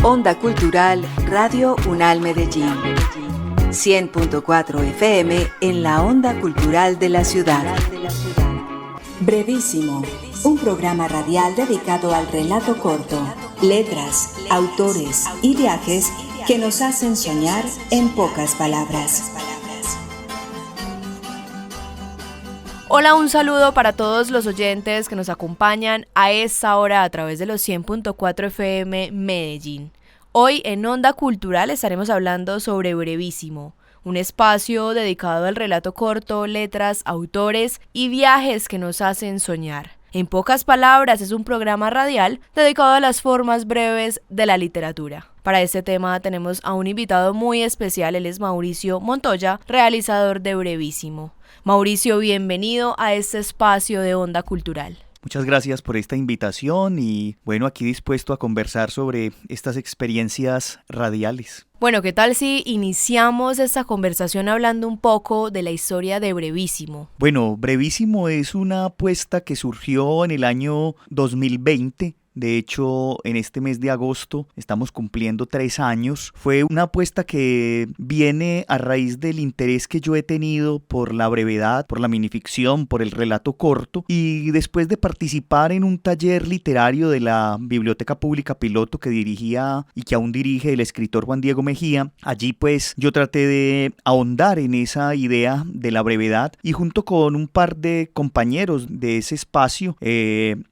Onda Cultural Radio UNAL Medellín. 100.4 FM en la Onda Cultural de la ciudad. Brevísimo, un programa radial dedicado al relato corto, letras, autores y viajes que nos hacen soñar en pocas palabras. Hola, un saludo para todos los oyentes que nos acompañan a esta hora a través de los 100.4 FM Medellín. Hoy en Onda Cultural estaremos hablando sobre Brevísimo, un espacio dedicado al relato corto, letras, autores y viajes que nos hacen soñar. En pocas palabras, es un programa radial dedicado a las formas breves de la literatura. Para este tema tenemos a un invitado muy especial, él es Mauricio Montoya, realizador de Brevísimo. Mauricio, bienvenido a este espacio de Onda Cultural. Muchas gracias por esta invitación y bueno, aquí dispuesto a conversar sobre estas experiencias radiales. Bueno, ¿qué tal si iniciamos esta conversación hablando un poco de la historia de Brevísimo? Bueno, Brevísimo es una apuesta que surgió en el año 2020. De hecho, en este mes de agosto estamos cumpliendo 3 años. Fue una apuesta que viene a raíz del interés que yo he tenido por la brevedad, por la minificción, por el relato corto. Y después de participar en un taller literario de la Biblioteca Pública Piloto que dirigía y que aún dirige el escritor Juan Diego Mejía, allí pues yo traté de ahondar en esa idea de la brevedad y junto con un par de compañeros de ese espacio,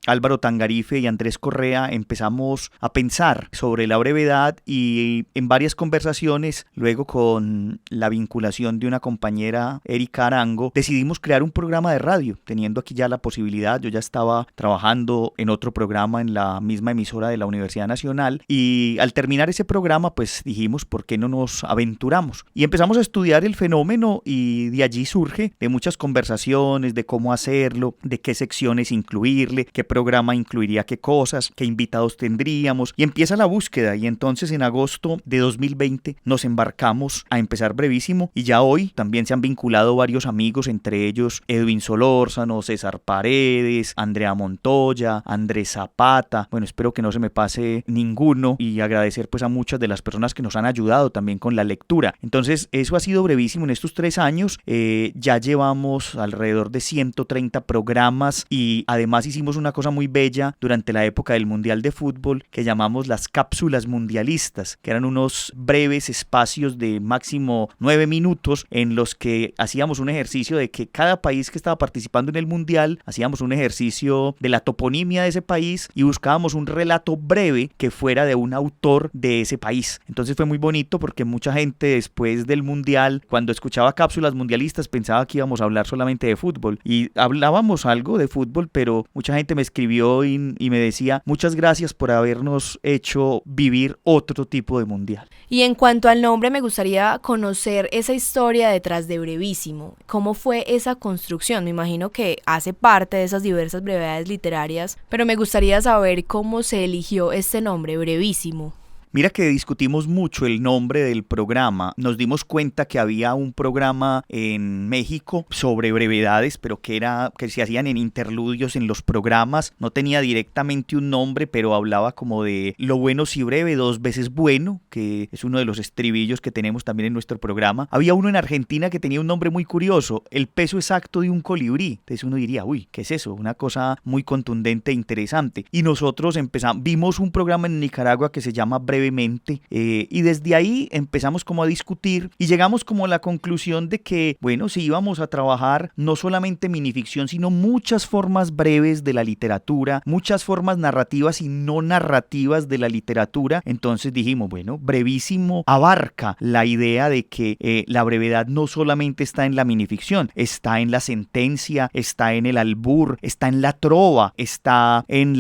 Álvaro Tangarife y Andrés Correa, empezamos a pensar sobre la brevedad y en varias conversaciones, luego con la vinculación de una compañera, Erika Arango, decidimos crear un programa de radio, teniendo aquí ya la posibilidad. Yo ya estaba trabajando en otro programa en la misma emisora de la Universidad Nacional y al terminar ese programa pues dijimos, ¿por qué no nos aventuramos? Y empezamos a estudiar el fenómeno y de allí surge de muchas conversaciones de cómo hacerlo, de qué secciones incluirle, qué programa incluiría qué cosas, qué invitados tendríamos, y empieza la búsqueda. Y entonces en agosto de 2020 nos embarcamos a empezar Brevísimo y ya hoy también se han vinculado varios amigos, entre ellos Edwin Solórzano, César Paredes, Andrea Montoya, Andrés Zapata. Bueno, espero que no se me pase ninguno y agradecer pues a muchas de las personas que nos han ayudado también con la lectura. Entonces eso ha sido Brevísimo en estos 3 años. Ya llevamos alrededor de 130 programas y además hicimos una cosa muy bella durante la época del Mundial de Fútbol que llamamos las cápsulas mundialistas, que eran unos breves espacios de máximo 9 minutos en los que hacíamos un ejercicio de que cada país que estaba participando en el Mundial, hacíamos un ejercicio de la toponimia de ese país y buscábamos un relato breve que fuera de un autor de ese país. Entonces fue muy bonito porque mucha gente después del Mundial, cuando escuchaba cápsulas mundialistas, pensaba que íbamos a hablar solamente de fútbol y hablábamos algo de fútbol, pero mucha gente me escribió y me decía: muchas gracias por habernos hecho vivir otro tipo de mundial. Y en cuanto al nombre, me gustaría conocer esa historia detrás de Brevísimo. ¿Cómo fue esa construcción? Me imagino que hace parte de esas diversas brevedades literarias, pero me gustaría saber cómo se eligió este nombre, Brevísimo. Mira que discutimos mucho el nombre del programa. Nos dimos cuenta que había un programa en México sobre brevedades, pero que se hacían en interludios en los programas. No tenía directamente un nombre, pero hablaba como de lo bueno si breve, 2 veces bueno, que es uno de los estribillos que tenemos también en nuestro programa. Había uno en Argentina que tenía un nombre muy curioso, el peso exacto de un colibrí. Entonces uno diría, uy, ¿qué es eso? Una cosa muy contundente e interesante. Y nosotros vimos un programa en Nicaragua que se llama Brevemente, y desde ahí empezamos como a discutir y llegamos como a la conclusión de que, bueno, si íbamos a trabajar no solamente minificción, sino muchas formas breves de la literatura, muchas formas narrativas y no narrativas de la literatura, entonces dijimos, bueno, Brevísimo abarca la idea de que la brevedad no solamente está en la minificción, está en la sentencia, está en el albur, está en la trova, está en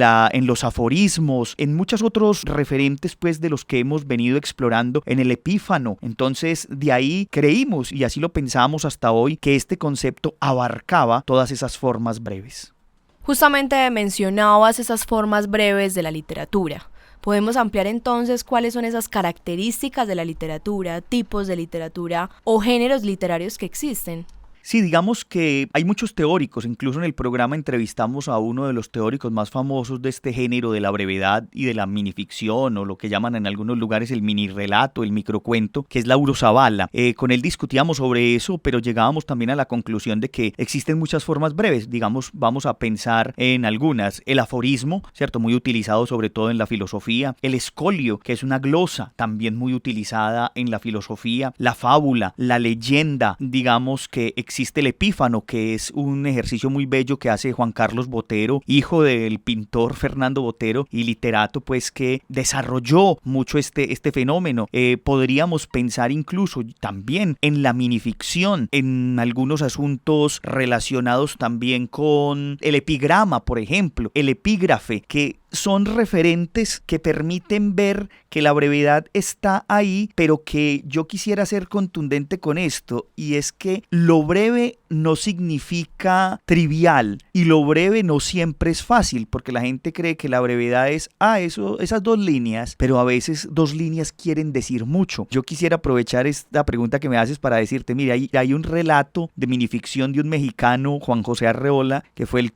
los aforismos, en muchos otros referentes pues de los que hemos venido explorando en el epífano. Entonces de ahí creímos, y así lo pensamos hasta hoy, que este concepto abarcaba todas esas formas breves. Justamente mencionabas esas formas breves de la literatura. ¿Podemos ampliar entonces cuáles son esas características de la literatura, tipos de literatura o géneros literarios que existen? Sí, digamos que hay muchos teóricos, incluso en el programa entrevistamos a uno de los teóricos más famosos de este género de la brevedad y de la minificción, o lo que llaman en algunos lugares el minirrelato, el microcuento, que es Lauro Zavala. Con él discutíamos sobre eso, pero llegábamos también a la conclusión de que existen muchas formas breves. Digamos, vamos a pensar en algunas. El aforismo, ¿cierto? Muy utilizado sobre todo en la filosofía. El escolio, que es una glosa, también muy utilizada en la filosofía. La fábula, la leyenda, digamos que existe el epífano, que es un ejercicio muy bello que hace Juan Carlos Botero, hijo del pintor Fernando Botero y literato, pues que desarrolló mucho este fenómeno. Podríamos pensar incluso también en la minificción, en algunos asuntos relacionados también con el epigrama, por ejemplo, el epígrafe, que son referentes que permiten ver que la brevedad está ahí, pero que yo quisiera ser contundente con esto, y es que lo breve no significa trivial, y lo breve no siempre es fácil, porque la gente cree que la brevedad es esas 2 líneas, pero a veces 2 líneas quieren decir mucho. Yo quisiera aprovechar esta pregunta que me haces para decirte, mira, hay un relato de minificción de un mexicano, Juan José Arreola, que fue el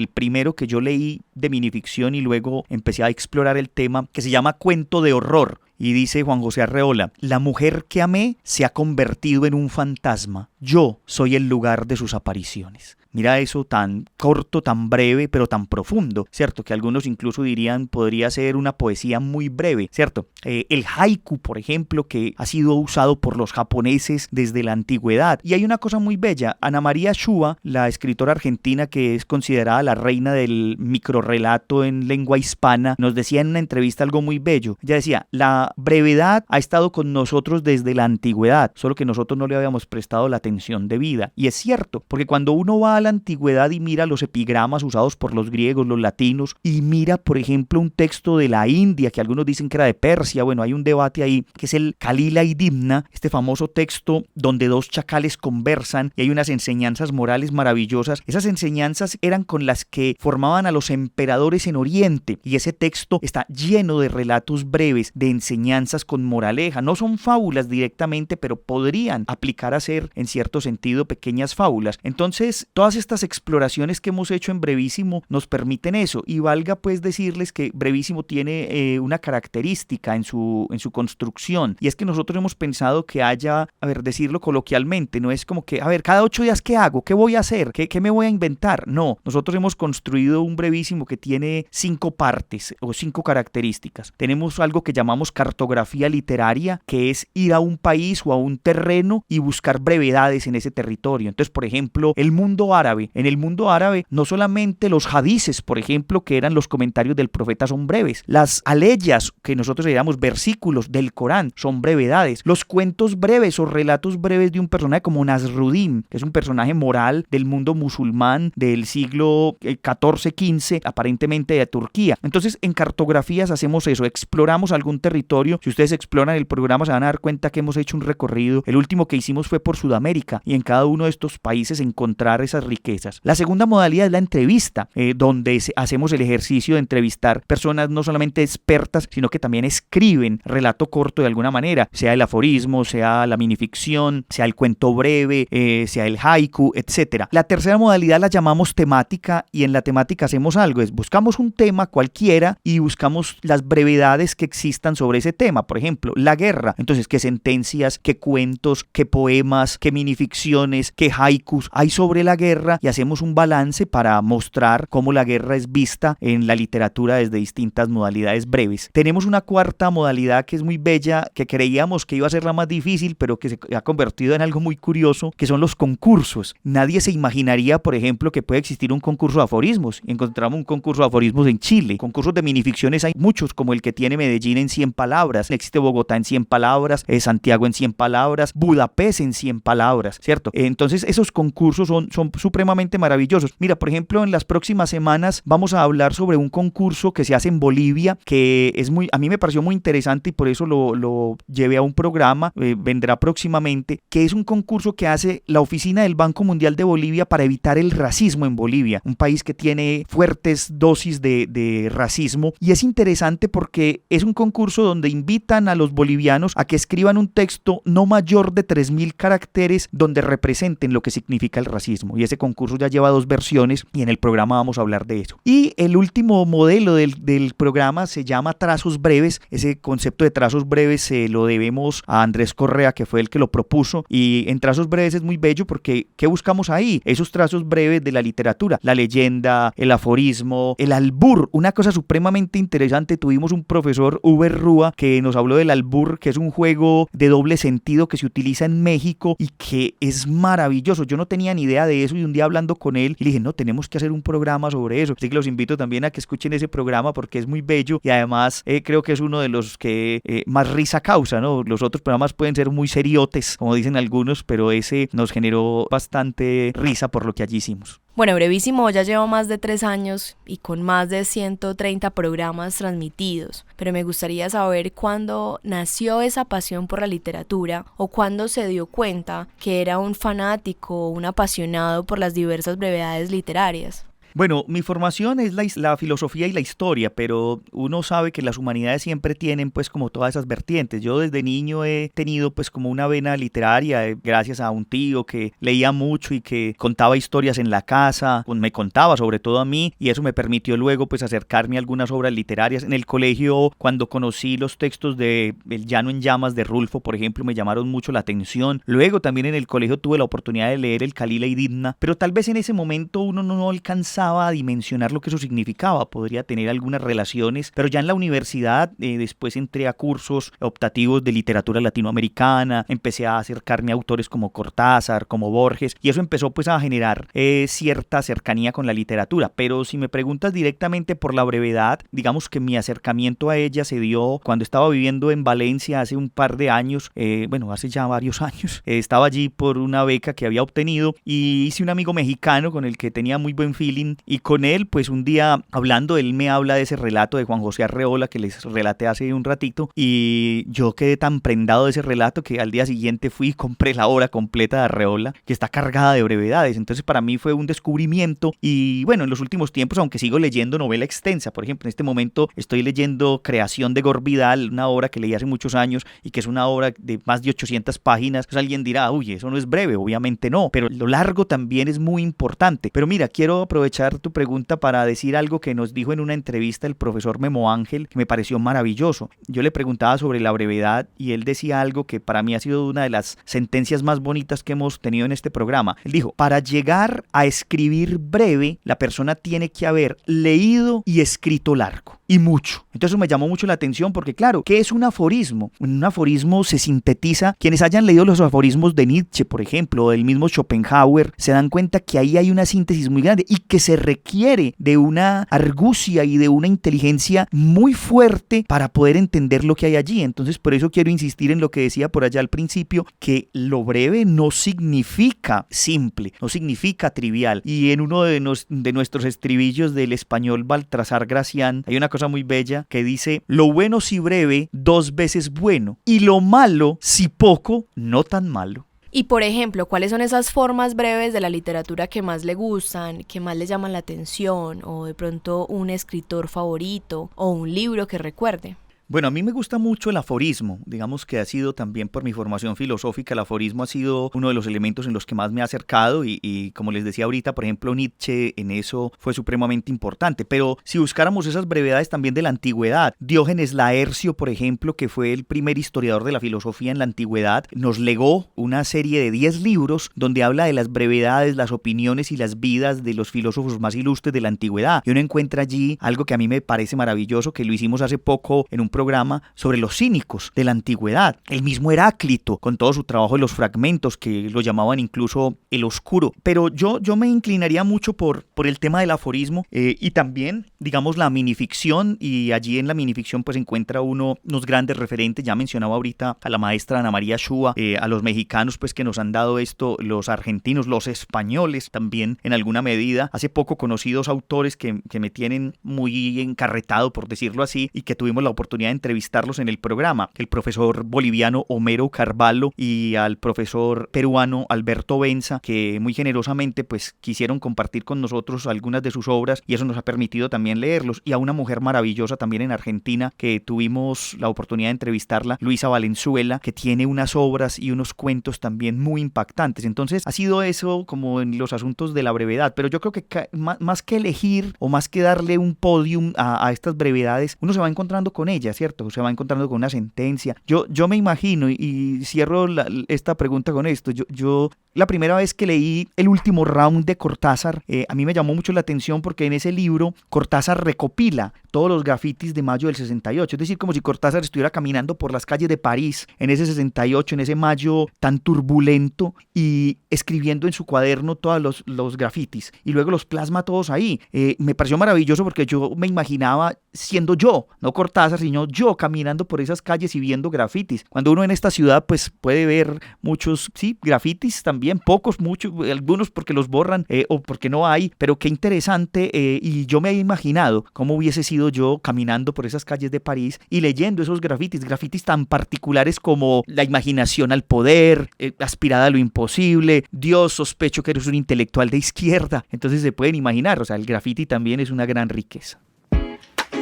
primero que yo leí de minificción, y luego empecé a explorar el tema, que se llama Cuento de Horror. Y dice Juan José Arreola: la mujer que amé se ha convertido en un fantasma. Yo soy el lugar de sus apariciones. Mira eso, tan corto, tan breve, pero tan profundo, ¿cierto? Que algunos incluso dirían podría ser una poesía muy breve, ¿cierto? El haiku, por ejemplo, que ha sido usado por los japoneses desde la antigüedad. Y hay una cosa muy bella. Ana María Shua, la escritora argentina que es considerada la reina del microrrelato en lengua hispana, nos decía en una entrevista algo muy bello. Ella decía: la brevedad ha estado con nosotros desde la antigüedad, solo que nosotros no le habíamos prestado la atención debida. Y es cierto, porque cuando uno va a la antigüedad y mira los epigramas usados por los griegos, los latinos, y mira, por ejemplo, un texto de la India, que algunos dicen que era de Persia, bueno, hay un debate ahí, que es el Kalila y Dimna, este famoso texto donde 2 chacales conversan y hay unas enseñanzas morales maravillosas. Esas enseñanzas eran con las que formaban a los emperadores en Oriente, y ese texto está lleno de relatos breves, de enseñanzas con moraleja. No son fábulas directamente, pero podrían aplicar a ser, en cierto sentido, pequeñas fábulas. Entonces, todas estas exploraciones que hemos hecho en Brevísimo nos permiten eso, y valga pues decirles que Brevísimo tiene una característica en su construcción, y es que nosotros hemos pensado que haya, decirlo coloquialmente, no es como que, cada 8 días ¿qué hago? ¿Qué voy a hacer? ¿Qué me voy a inventar? No, nosotros hemos construido un Brevísimo que tiene 5 partes o 5 características. Tenemos algo que llamamos cartografía literaria, que es ir a un país o a un terreno y buscar brevedades en ese territorio. Entonces, por ejemplo, el mundo árabe. En el mundo árabe, no solamente los hadices, por ejemplo, que eran los comentarios del profeta, son breves. Las aleyas, que nosotros le llamamos versículos del Corán, son brevedades. Los cuentos breves o relatos breves de un personaje como Nasruddin, que es un personaje moral del mundo musulmán del siglo XIV-XV, aparentemente de Turquía. Entonces, en cartografías hacemos eso, exploramos algún territorio. Si ustedes exploran el programa se van a dar cuenta que hemos hecho un recorrido. El último que hicimos fue por Sudamérica, y en cada uno de estos países encontrar esas riquezas. La segunda modalidad es la entrevista, donde hacemos el ejercicio de entrevistar personas no solamente expertas, sino que también escriben relato corto de alguna manera, sea el aforismo, sea la minificción, sea el cuento breve, sea el haiku, etc. La tercera modalidad la llamamos temática, y en la temática hacemos algo, buscamos un tema cualquiera y buscamos las brevedades que existan sobre ese tema. Por ejemplo, la guerra. Entonces, ¿qué sentencias, qué cuentos, qué poemas, qué minificciones, qué haikus hay sobre la guerra? Y hacemos un balance para mostrar cómo la guerra es vista en la literatura desde distintas modalidades breves. Tenemos una cuarta modalidad que es muy bella, que creíamos que iba a ser la más difícil, pero que se ha convertido en algo muy curioso, que son los concursos. Nadie se imaginaría, por ejemplo, que puede existir un concurso de aforismos. Encontramos un concurso de aforismos en Chile. Concursos de minificciones hay muchos, como el que tiene Medellín en 100 palabras. Existe Bogotá en 100 palabras, Santiago en 100 palabras, Budapest en 100 palabras, ¿cierto? Entonces, esos concursos son supremamente maravillosos. Mira, por ejemplo, en las próximas semanas vamos a hablar sobre un concurso que se hace en Bolivia, que a mí me pareció muy interesante y por eso lo llevé a un programa, vendrá próximamente, que es un concurso que hace la oficina del Banco Mundial de Bolivia para evitar el racismo en Bolivia, un país que tiene fuertes dosis de racismo, y es interesante porque es un concurso donde invitan a los bolivianos a que escriban un texto no mayor de 3.000 caracteres donde representen lo que significa el racismo, y ese concurso ya lleva 2 versiones y en el programa vamos a hablar de eso. Y el último modelo del programa se llama trazos breves. Ese concepto de trazos breves se lo debemos a Andrés Correa, que fue el que lo propuso, y en trazos breves es muy bello porque ¿qué buscamos ahí? Esos trazos breves de la literatura, la leyenda, el aforismo, el albur, una cosa supremamente interesante. Tuvimos un profesor, Uber Rúa, que nos habló del albur, que es un juego de doble sentido que se utiliza en México y que es maravilloso. Yo no tenía ni idea de eso y un día hablando con él y le dije, no, tenemos que hacer un programa sobre eso. Así que los invito también a que escuchen ese programa porque es muy bello y además creo que es uno de los que más risa causa, ¿no? Los otros programas pueden ser muy seriotes, como dicen algunos, pero ese nos generó bastante risa por lo que allí hicimos. Bueno, Brevísimo ya lleva más de 3 años y con más de 130 programas transmitidos, pero me gustaría saber cuándo nació esa pasión por la literatura o cuándo se dio cuenta que era un fanático o un apasionado por las diversas brevedades literarias. Bueno, mi formación es la filosofía y la historia, pero uno sabe que las humanidades siempre tienen pues como todas esas vertientes. Yo desde niño he tenido pues como una vena literaria, gracias a un tío que leía mucho y que contaba historias en la casa, me contaba sobre todo a mí, y eso me permitió luego pues acercarme a algunas obras literarias. En el colegio, cuando conocí los textos de El Llano en Llamas de Rulfo, por ejemplo, me llamaron mucho la atención. Luego también en el colegio tuve la oportunidad de leer El Calila y Dimna, pero tal vez en ese momento uno no alcanzaba a dimensionar lo que eso significaba. Podría tener algunas relaciones, pero ya en la universidad después entré a cursos optativos de literatura latinoamericana, empecé a acercarme a autores como Cortázar, como Borges, y eso empezó pues a generar cierta cercanía con la literatura. Pero si me preguntas directamente por la brevedad, digamos que mi acercamiento a ella se dio cuando estaba viviendo en Valencia hace un par de años, hace ya varios años. Estaba allí por una beca que había obtenido y hice un amigo mexicano con el que tenía muy buen feeling, y con él pues un día hablando, él me habla de ese relato de Juan José Arreola que les relaté hace un ratito, y yo quedé tan prendado de ese relato que al día siguiente fui y compré la obra completa de Arreola, que está cargada de brevedades. Entonces para mí fue un descubrimiento, y bueno, en los últimos tiempos, aunque sigo leyendo novela extensa, por ejemplo en este momento estoy leyendo Creación de Gore Vidal, una obra que leí hace muchos años y que es una obra de más de 800 páginas, pues alguien dirá, uy, eso no es breve, obviamente no, pero lo largo también es muy importante. Pero mira, quiero aprovechar tu pregunta para decir algo que nos dijo en una entrevista el profesor Memo Ángel, que me pareció maravilloso. Yo le preguntaba sobre la brevedad y él decía algo que para mí ha sido una de las sentencias más bonitas que hemos tenido en este programa. Él dijo, para llegar a escribir breve, la persona tiene que haber leído y escrito largo. Y mucho. Entonces eso me llamó mucho la atención porque claro, ¿qué es un aforismo? Un aforismo se sintetiza, quienes hayan leído los aforismos de Nietzsche, por ejemplo, o del mismo Schopenhauer, se dan cuenta que ahí hay una síntesis muy grande y que se requiere de una argucia y de una inteligencia muy fuerte para poder entender lo que hay allí. Entonces por eso quiero insistir en lo que decía por allá al principio, que lo breve no significa simple, no significa trivial. Y en uno de nuestros estribillos del español Baltasar Gracián hay una cosa muy bella que dice, lo bueno si breve, 2 veces bueno, y lo malo si poco, no tan malo. Y por ejemplo, ¿cuáles son esas formas breves de la literatura que más le gustan, que más le llaman la atención, o de pronto un escritor favorito o un libro que recuerde? Bueno, a mí me gusta mucho el aforismo, digamos que ha sido también por mi formación filosófica, el aforismo ha sido uno de los elementos en los que más me ha acercado y como les decía ahorita, por ejemplo, Nietzsche en eso fue supremamente importante, pero si buscáramos esas brevedades también de la antigüedad, Diógenes Laercio, por ejemplo, que fue el primer historiador de la filosofía en la antigüedad, nos legó una serie de 10 libros donde habla de las brevedades, las opiniones y las vidas de los filósofos más ilustres de la antigüedad, y uno encuentra allí algo que a mí me parece maravilloso, que lo hicimos hace poco en un programa sobre los cínicos de la antigüedad. El mismo Heráclito, con todo su trabajo de los fragmentos, que lo llamaban incluso el oscuro. Pero yo me inclinaría mucho por el tema del aforismo y también, digamos, la minificción, y allí en la minificción pues encuentra uno unos grandes referentes. Ya mencionaba ahorita a la maestra Ana María Shua, a los mexicanos pues que nos han dado esto, los argentinos, los españoles también en alguna medida. Hace poco conocí dos autores que me tienen muy encarretado, por decirlo así, y que tuvimos la oportunidad de entrevistarlos en el programa: el profesor boliviano Homero Carvalho y al profesor peruano Alberto Benza, que muy generosamente pues quisieron compartir con nosotros algunas de sus obras, y eso nos ha permitido también leerlos. Y a una mujer maravillosa también en Argentina que tuvimos la oportunidad de entrevistarla, Luisa Valenzuela, que tiene unas obras y unos cuentos también muy impactantes. Entonces ha sido eso como en los asuntos de la brevedad, pero yo creo que más que elegir o más que darle un podium a estas brevedades, uno se va encontrando con ellas, ¿cierto? Se va encontrando con una sentencia. Yo me imagino, y cierro esta pregunta con esto, yo la primera vez que leí El último round de Cortázar, a mí me llamó mucho la atención porque en ese libro Cortázar recopila todos los grafitis de mayo del 68, es decir, como si Cortázar estuviera caminando por las calles de París en ese 68, en ese mayo tan turbulento, y escribiendo en su cuaderno todos los grafitis, y luego los plasma todos ahí. Me pareció maravilloso porque yo me imaginaba siendo yo, no Cortázar, sino yo caminando por esas calles y viendo grafitis. Cuando uno en esta ciudad pues puede ver muchos, sí, grafitis también, pocos, muchos, algunos porque los borran o porque no hay, pero qué interesante, y yo me he imaginado cómo hubiese sido yo caminando por esas calles de París y leyendo esos grafitis tan particulares como la imaginación al poder, aspirada a lo imposible, Dios, sospecho que eres un intelectual de izquierda. Entonces se pueden imaginar, o sea, el grafiti también es una gran riqueza.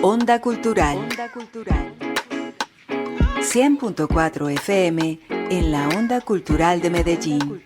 Onda Cultural. 100.4 FM en la Onda Cultural de Medellín.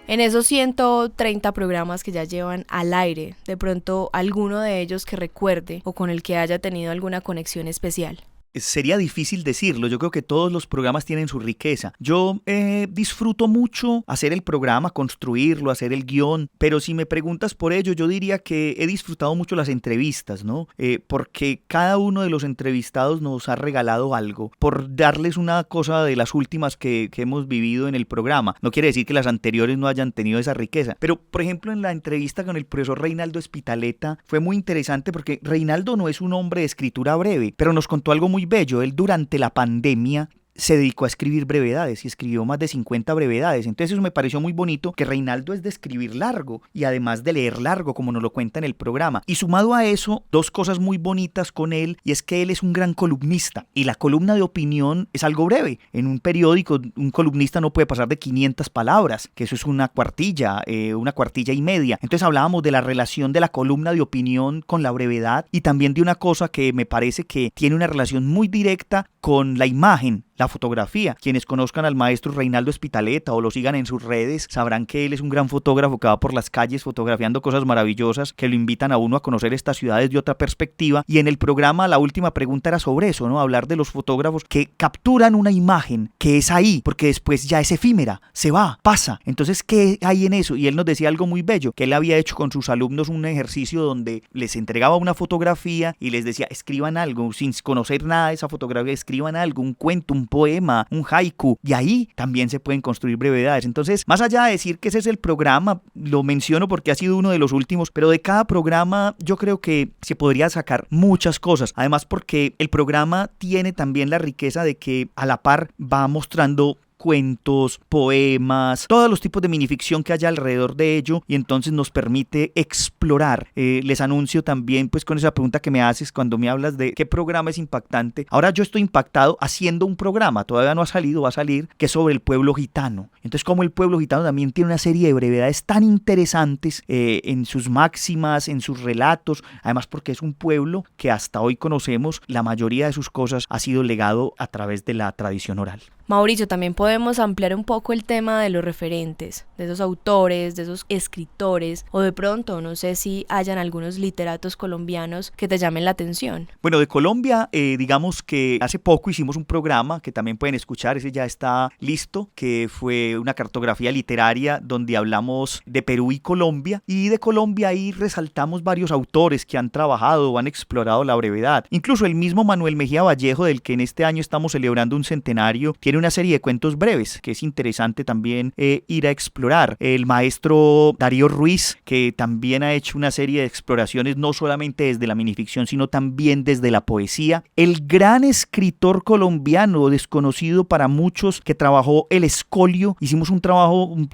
En esos 130 programas que ya llevan al aire, de pronto alguno de ellos que recuerde o con el que haya tenido alguna conexión especial. Sería difícil decirlo, yo creo que todos los programas tienen su riqueza. Yo disfruto mucho hacer el programa, construirlo, hacer el guión, pero si me preguntas por ello, yo diría que he disfrutado mucho las entrevistas, ¿no? Porque cada uno de los entrevistados nos ha regalado algo. Por darles una cosa de las últimas que hemos vivido en el programa, no quiere decir que las anteriores no hayan tenido esa riqueza, pero por ejemplo en la entrevista con el profesor Reinaldo Espitaleta fue muy interesante porque Reinaldo no es un hombre de escritura breve, pero nos contó algo muy bello. Él durante la pandemia se dedicó a escribir brevedades y escribió más de 50 brevedades. Entonces eso me pareció muy bonito, que Reinaldo es de escribir largo y además de leer largo, como nos lo cuenta en el programa. Y sumado a eso, dos cosas muy bonitas con él, y es que él es un gran columnista y la columna de opinión es algo breve. En un periódico un columnista no puede pasar de 500 palabras, que eso es una cuartilla y media. Entonces hablábamos de la relación de la columna de opinión con la brevedad, y también de una cosa que me parece que tiene una relación muy directa con la imagen, la fotografía. Quienes conozcan al maestro Reinaldo Espitaleta o lo sigan en sus redes sabrán que él es un gran fotógrafo que va por las calles fotografiando cosas maravillosas que lo invitan a uno a conocer estas ciudades de otra perspectiva. Y en el programa la última pregunta era sobre eso, ¿no? Hablar de los fotógrafos que capturan una imagen que es ahí, porque después ya es efímera, se va, pasa. Entonces, ¿qué hay en eso? Y él nos decía algo muy bello, que él había hecho con sus alumnos un ejercicio donde les entregaba una fotografía y les decía, escriban algo, sin conocer nada de esa fotografía, escriban algo, un cuento, un poema, un haiku, y ahí también se pueden construir brevedades. Entonces, más allá de decir que ese es el programa, lo menciono porque ha sido uno de los últimos, pero de cada programa yo creo que se podría sacar muchas cosas, además porque el programa tiene también la riqueza de que a la par va mostrando cuentos, poemas, todos los tipos de minificción que haya alrededor de ello, y entonces nos permite explorar. Les anuncio también, pues con esa pregunta que me haces cuando me hablas de qué programa es impactante. Ahora yo estoy impactado haciendo un programa, todavía no ha salido, va a salir, que es sobre el pueblo gitano. Entonces, como el pueblo gitano también tiene una serie de brevedades tan interesantes en sus máximas, en sus relatos, además porque es un pueblo que hasta hoy conocemos, la mayoría de sus cosas ha sido legado a través de la tradición oral. Mauricio, también podemos podemos ampliar un poco el tema de los referentes, de esos autores, de esos escritores, o de pronto, no sé si hayan algunos literatos colombianos que te llamen la atención. Bueno, de Colombia, digamos que hace poco hicimos un programa que también pueden escuchar, ese ya está listo, que fue una cartografía literaria donde hablamos de Perú y Colombia, y de Colombia ahí resaltamos varios autores que han trabajado o han explorado la brevedad. Incluso el mismo Manuel Mejía Vallejo, del que en este año estamos celebrando un centenario, tiene una serie de cuentos breves que es interesante también ir a explorar. El maestro Darío Ruiz, que también ha hecho una serie de exploraciones no solamente desde la minificción, sino también desde la poesía. El gran escritor colombiano, desconocido para muchos, que trabajó El Escolio. Hicimos un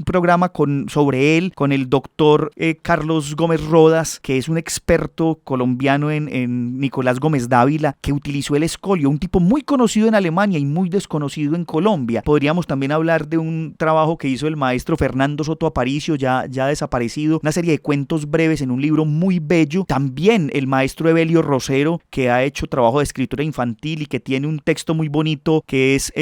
programa sobre él, con el doctor Carlos Gómez Rodas, que es un experto colombiano en Nicolás Gómez Dávila, que utilizó El Escolio, un tipo muy conocido en Alemania y muy desconocido en Colombia. Podríamos también hablar de un trabajo que hizo el maestro Fernando Soto Aparicio, ya desaparecido, una serie de cuentos breves en un libro muy bello. También el maestro Evelio Rosero, que ha hecho trabajo de escritura infantil y que tiene un texto muy bonito que es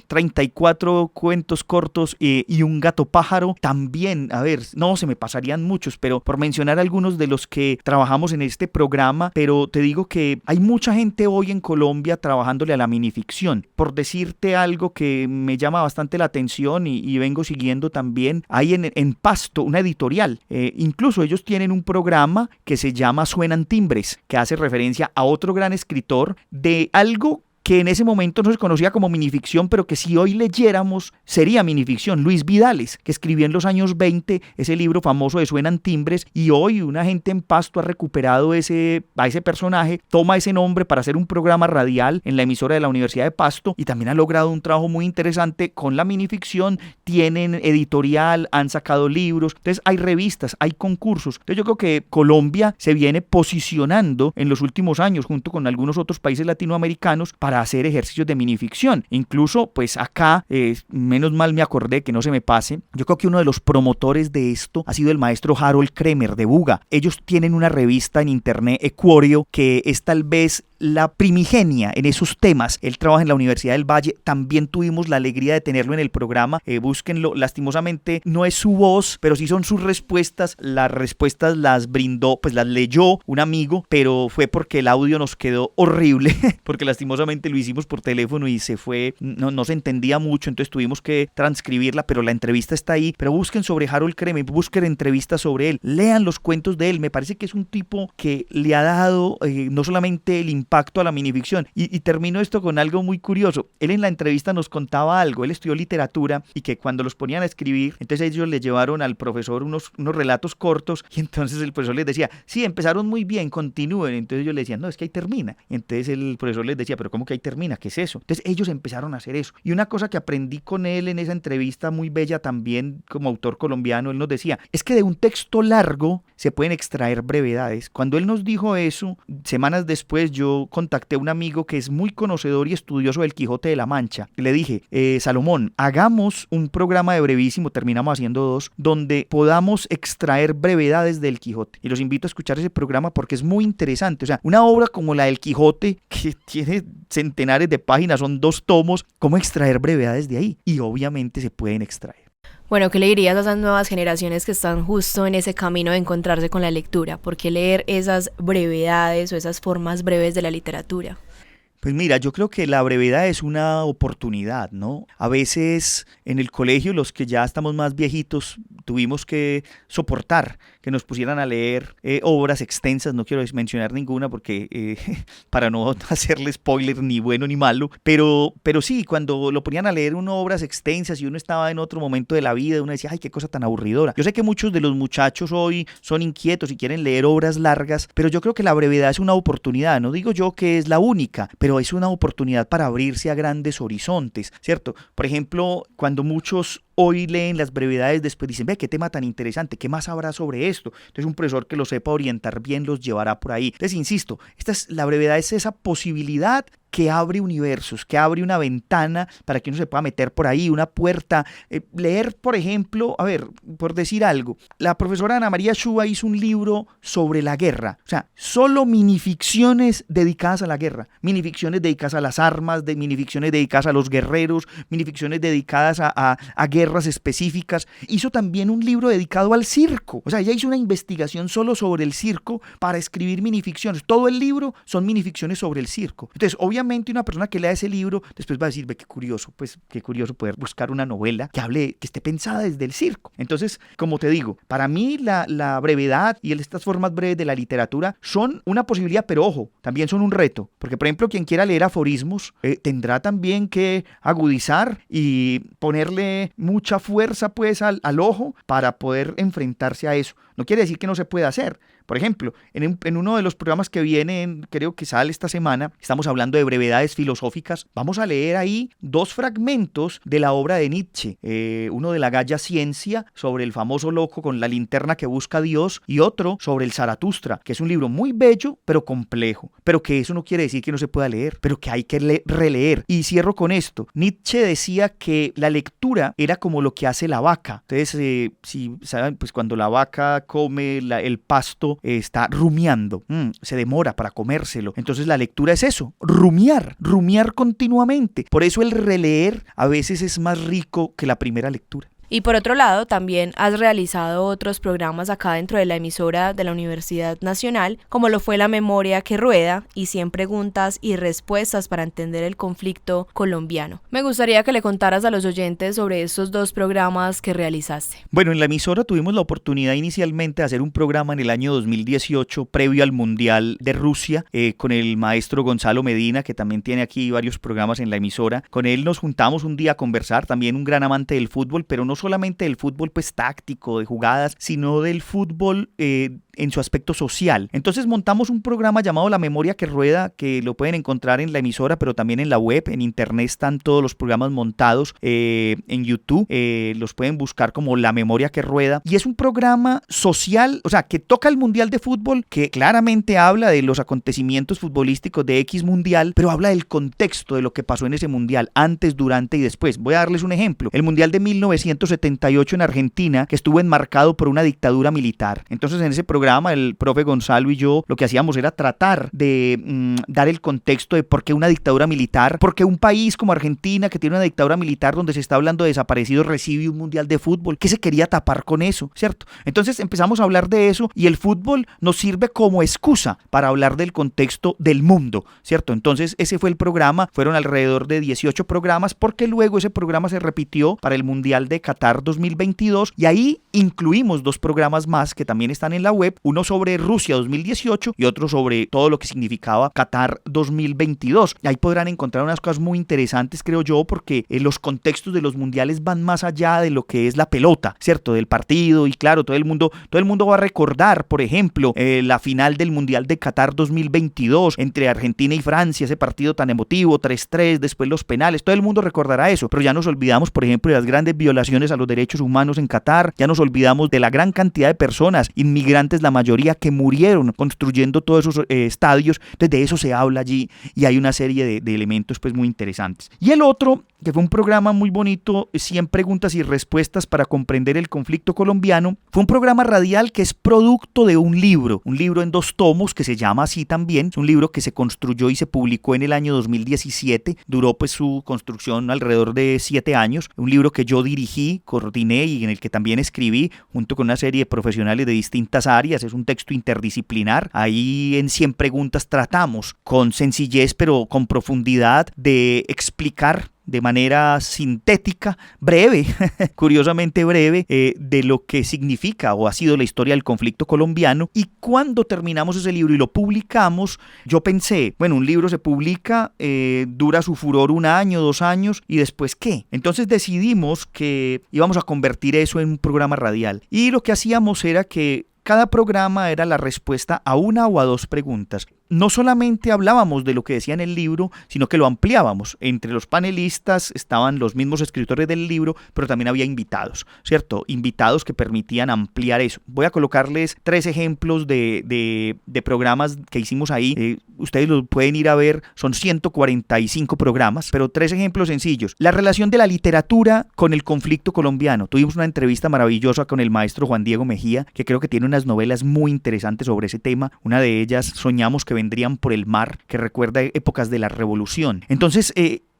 34 cuentos cortos y un gato pájaro. También, a ver, no se me pasarían muchos, pero por mencionar algunos de los que trabajamos en este programa, pero te digo que hay mucha gente hoy en Colombia trabajándole a la minificción. Por decirte algo que me llama bastante la atención y vengo siguiendo también, hay en Pasto una editorial, incluso ellos tienen un programa que se llama Suenan Timbres, que hace referencia a otro gran escritor de algo que en ese momento no se conocía como minificción, pero que si hoy leyéramos sería minificción. Luis Vidales, que escribió en los años 20 ese libro famoso de Suenan Timbres, y hoy una gente en Pasto ha recuperado a ese personaje, toma ese nombre para hacer un programa radial en la emisora de la Universidad de Pasto, y también ha logrado un trabajo muy interesante con la minificción. Tienen editorial, han sacado libros, entonces hay revistas, hay concursos. Entonces yo creo que Colombia se viene posicionando en los últimos años junto con algunos otros países latinoamericanos para hacer ejercicios de minificción. Incluso pues acá, menos mal me acordé que no se me pase, yo creo que uno de los promotores de esto ha sido el maestro Harold Kremer de Buga. Ellos tienen una revista en internet, Equorio, que es tal vez la primigenia en esos temas. Él trabaja en la Universidad del Valle, también tuvimos la alegría de tenerlo en el programa, búsquenlo. Lastimosamente no es su voz, pero sí son sus respuestas. Las respuestas las brindó, pues las leyó un amigo, pero fue porque el audio nos quedó horrible, porque lastimosamente lo hicimos por teléfono y se fue, no se entendía mucho, entonces tuvimos que transcribirla, pero la entrevista está ahí. Pero busquen sobre Harold Kremer, busquen entrevistas sobre él, lean los cuentos de él. Me parece que es un tipo que le ha dado no solamente el impacto a la minificción. Y termino esto con algo muy curioso. Él en la entrevista nos contaba algo. Él estudió literatura y que cuando los ponían a escribir, entonces ellos le llevaron al profesor unos relatos cortos, y entonces el profesor les decía, sí, empezaron muy bien, continúen. Entonces ellos le decían, no, es que ahí termina. Y entonces el profesor les decía, pero ¿cómo que ahí termina? ¿Qué es eso? Entonces ellos empezaron a hacer eso. Y una cosa que aprendí con él en esa entrevista muy bella también como autor colombiano, él nos decía, es que de un texto largo se pueden extraer brevedades. Cuando él nos dijo eso, semanas después yo contacté a un amigo que es muy conocedor y estudioso del Quijote de la Mancha. Le dije, Salomón, hagamos un programa de brevísimo, terminamos haciendo 2, donde podamos extraer brevedades del Quijote. Y los invito a escuchar ese programa porque es muy interesante. O sea, una obra como la del Quijote, que tiene centenares de páginas, son 2 tomos, ¿cómo extraer brevedades de ahí? Y obviamente se pueden extraer. Bueno, ¿qué le dirías a esas nuevas generaciones que están justo en ese camino de encontrarse con la lectura? ¿Por qué leer esas brevedades o esas formas breves de la literatura? Pues mira, yo creo que la brevedad es una oportunidad, ¿no? A veces en el colegio los que ya estamos más viejitos tuvimos que soportar que nos pusieran a leer obras extensas, no quiero mencionar ninguna porque para no hacerle spoiler ni bueno ni malo, pero sí, cuando lo ponían a leer obras extensas y uno estaba en otro momento de la vida, uno decía, ay, qué cosa tan aburridora. Yo sé que muchos de los muchachos hoy son inquietos y quieren leer obras largas, pero yo creo que la brevedad es una oportunidad, no digo yo que es la única, pero es una oportunidad para abrirse a grandes horizontes, ¿cierto? Por ejemplo, cuando muchos hoy leen las brevedades, después dicen, ve, qué tema tan interesante, ¿qué más habrá sobre esto? Entonces un profesor que lo sepa orientar bien los llevará por ahí. Entonces, insisto, la brevedad es esa posibilidad que abre universos, que abre una ventana para que uno se pueda meter por ahí, una puerta. Leer, por ejemplo, a ver, por decir algo, la profesora Ana María Shua hizo un libro sobre la guerra, o sea, solo minificciones dedicadas a la guerra, minificciones dedicadas a las armas, minificciones dedicadas a los guerreros, minificciones dedicadas a guerras específicas. Hizo también un libro dedicado al circo, o sea, ella hizo una investigación solo sobre el circo para escribir minificciones. Todo el libro son minificciones sobre el circo. Entonces, obviamente, una persona que lea ese libro después va a decir, ve, qué curioso, pues qué curioso poder buscar una novela que hable, que esté pensada desde el circo. Entonces, como te digo, para mí la brevedad y estas formas breves de la literatura son una posibilidad, pero ojo, también son un reto, porque por ejemplo, quien quiera leer aforismos tendrá también que agudizar y ponerle mucha fuerza pues al ojo para poder enfrentarse a eso. No quiere decir que no se pueda hacer. Por ejemplo, en uno de los programas que vienen, creo que sale esta semana, estamos hablando de brevedades filosóficas. Vamos a leer ahí 2 fragmentos de la obra de Nietzsche. Uno de la Gaya Ciencia, sobre el famoso loco con la linterna que busca a Dios, y otro sobre el Zaratustra, que es un libro muy bello, pero complejo. Pero que eso no quiere decir que no se pueda leer, pero que hay que releer. Y cierro con esto. Nietzsche decía que la lectura era como lo que hace la vaca. Entonces, si saben, pues cuando la vaca come el pasto, está rumiando, se demora para comérselo. Entonces la lectura es eso, rumiar continuamente. Por eso el releer a veces es más rico que la primera lectura. Y por otro lado, también has realizado otros programas acá dentro de la emisora de la Universidad Nacional, como lo fue La Memoria que Rueda y 100 preguntas y respuestas para entender el conflicto colombiano. Me gustaría que le contaras a los oyentes sobre estos 2 programas que realizaste. Bueno, en la emisora tuvimos la oportunidad inicialmente de hacer un programa en el año 2018, previo al Mundial de Rusia, con el maestro Gonzalo Medina, que también tiene aquí varios programas en la emisora. Con él nos juntamos un día a conversar, también un gran amante del fútbol, pero no solamente del fútbol pues táctico, de jugadas, sino del fútbol en su aspecto social. Entonces montamos un programa llamado La Memoria que Rueda, que lo pueden encontrar en la emisora, pero también en la web, en internet están todos los programas montados, en YouTube, los pueden buscar como La Memoria que Rueda, y es un programa social, o sea, que toca el Mundial de Fútbol, que claramente habla de los acontecimientos futbolísticos de X Mundial, pero habla del contexto de lo que pasó en ese Mundial, antes, durante y después. Voy a darles un ejemplo. El Mundial de 1978 en Argentina, que estuvo enmarcado por una dictadura militar. Entonces en ese programa el profe Gonzalo y yo lo que hacíamos era tratar de dar el contexto de por qué una dictadura militar, por qué un país como Argentina, que tiene una dictadura militar donde se está hablando de desaparecidos, recibe un Mundial de Fútbol. ¿Qué se quería tapar con eso? ¿Cierto? Entonces empezamos a hablar de eso y el fútbol nos sirve como excusa para hablar del contexto del mundo, ¿cierto? Entonces ese fue el programa, fueron alrededor de 18 programas, porque luego ese programa se repitió para el Mundial de Qatar 2022 y ahí incluimos 2 programas más que también están en la web, uno sobre Rusia 2018 y otro sobre todo lo que significaba Qatar 2022. Y ahí podrán encontrar unas cosas muy interesantes, creo yo, porque los contextos de los mundiales van más allá de lo que es la pelota, ¿cierto? Del partido, y claro, todo el mundo va a recordar, por ejemplo, la final del Mundial de Qatar 2022 entre Argentina y Francia, ese partido tan emotivo, 3-3, después los penales, todo el mundo recordará eso, pero ya nos olvidamos, por ejemplo, de las grandes violaciones a los derechos humanos en Qatar, ya nos olvidamos de la gran cantidad de personas, inmigrantes la mayoría, que murieron construyendo todos esos estadios. Entonces de eso se habla allí y hay una serie de elementos pues muy interesantes. Y el otro, que fue un programa muy bonito, 100 preguntas y respuestas para comprender el conflicto colombiano, fue un programa radial que es producto de un libro en 2 tomos que se llama así también. Es un libro que se construyó y se publicó en el año 2017, duró pues su construcción alrededor de 7 años, un libro que yo dirigí, coordiné y en el que también escribí junto con una serie de profesionales de distintas áreas. Es un texto interdisciplinar. Ahí en 100 preguntas tratamos con sencillez pero con profundidad de explicar de manera sintética, breve, curiosamente breve, de lo que significa o ha sido la historia del conflicto colombiano. Y cuando terminamos ese libro y lo publicamos, yo pensé, bueno, un libro se publica, dura su furor 1 año, 2 años, ¿y después qué? Entonces decidimos que íbamos a convertir eso en un programa radial. Y lo que hacíamos era que cada programa era la respuesta a 1 o a 2 preguntas. no solamente hablábamos de lo que decía en el libro, sino que lo ampliábamos. Entre los panelistas estaban los mismos escritores del libro, pero también había invitados, ¿cierto? Invitados que permitían ampliar eso. Voy a colocarles 3 ejemplos de programas que hicimos ahí. Ustedes los pueden ir a ver, son 145 programas, pero 3 ejemplos sencillos. La relación de la literatura con el conflicto colombiano. Tuvimos una entrevista maravillosa con el maestro Juan Diego Mejía, que creo que tiene unas novelas muy interesantes sobre ese tema. Una de ellas, Soñamos que vendrían por el mar, que recuerda épocas de la revolución. Entonces,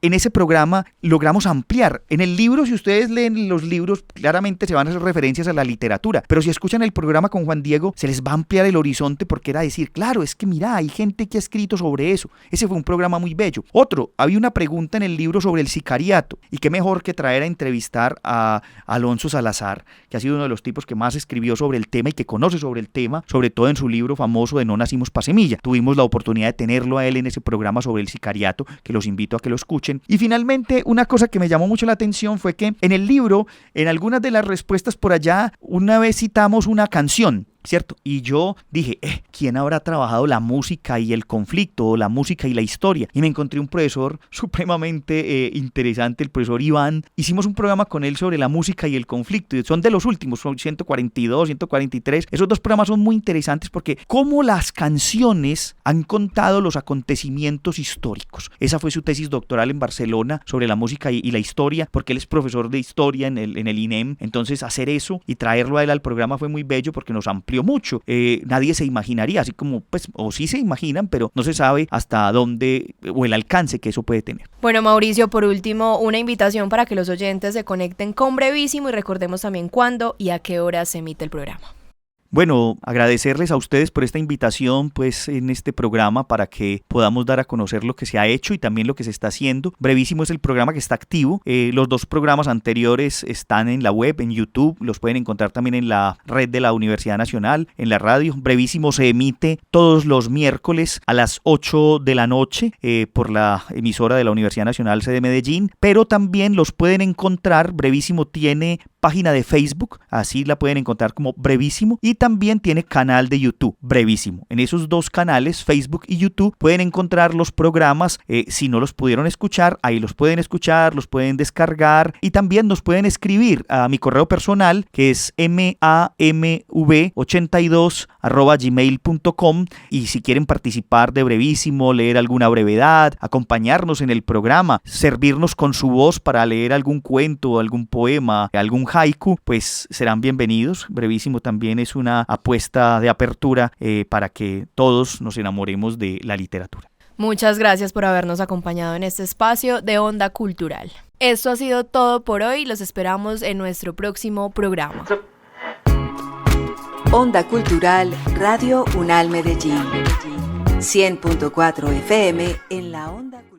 en ese programa logramos ampliar. En el libro, si ustedes leen los libros, claramente se van a hacer referencias a la literatura, pero si escuchan el programa con Juan Diego, se les va a ampliar el horizonte, porque era decir, claro, es que mira, hay gente que ha escrito sobre eso. Ese fue un programa muy bello. Otro, había una pregunta en el libro sobre el sicariato, y qué mejor que traer a entrevistar a Alonso Salazar, que ha sido uno de los tipos que más escribió sobre el tema y que conoce sobre el tema, sobre todo en su libro famoso de No nacimos pa' semilla. Tuvimos la oportunidad de tenerlo a él en ese programa sobre el sicariato, que los invito a que lo escuchen. Y finalmente, una cosa que me llamó mucho la atención fue que en el libro, en algunas de las respuestas por allá, una vez citamos una canción, ¿cierto? Y yo dije, ¿quién habrá trabajado la música y el conflicto, o la música y la historia? Y me encontré un profesor supremamente interesante, el profesor Iván. Hicimos un programa con él sobre la música y el conflicto, y son de los últimos, son 142, 143. Esos 2 programas son muy interesantes porque cómo las canciones han contado los acontecimientos históricos. Esa fue su tesis doctoral en Barcelona sobre la música y la historia, porque él es profesor de historia en el INEM. Entonces, hacer eso y traerlo a él al programa fue muy bello porque nos amplió mucho. Nadie se imaginaría, así como, pues, o sí se imaginan, pero no se sabe hasta dónde o el alcance que eso puede tener. Bueno, Mauricio, por último, una invitación para que los oyentes se conecten con Brevísimo y recordemos también cuándo y a qué hora se emite el programa. Bueno, agradecerles a ustedes por esta invitación pues en este programa para que podamos dar a conocer lo que se ha hecho y también lo que se está haciendo. Brevísimo es el programa que está activo. Los 2 programas anteriores están en la web, en YouTube. Los pueden encontrar también en la red de la Universidad Nacional, en la radio. Brevísimo se emite todos los miércoles a las 8 de la noche por la emisora de la Universidad Nacional sede Medellín, pero también los pueden encontrar. Brevísimo tiene página de Facebook, así la pueden encontrar como Brevísimo, y también tiene canal de YouTube, Brevísimo. En esos 2 canales, Facebook y YouTube, pueden encontrar los programas. Si no los pudieron escuchar, ahí los pueden escuchar, los pueden descargar y también nos pueden escribir a mi correo personal, que es mamv82@gmail.com, y si quieren participar de Brevísimo, leer alguna brevedad, acompañarnos en el programa, servirnos con su voz para leer algún cuento, algún poema, algún haiku, pues serán bienvenidos. Brevísimo también es una apuesta de apertura para que todos nos enamoremos de la literatura. Muchas gracias por habernos acompañado en este espacio de Onda Cultural. Esto ha sido todo por hoy, los esperamos en nuestro próximo programa. Onda Cultural, Radio UNAL Medellín, 100.4 FM en la Onda Cultural.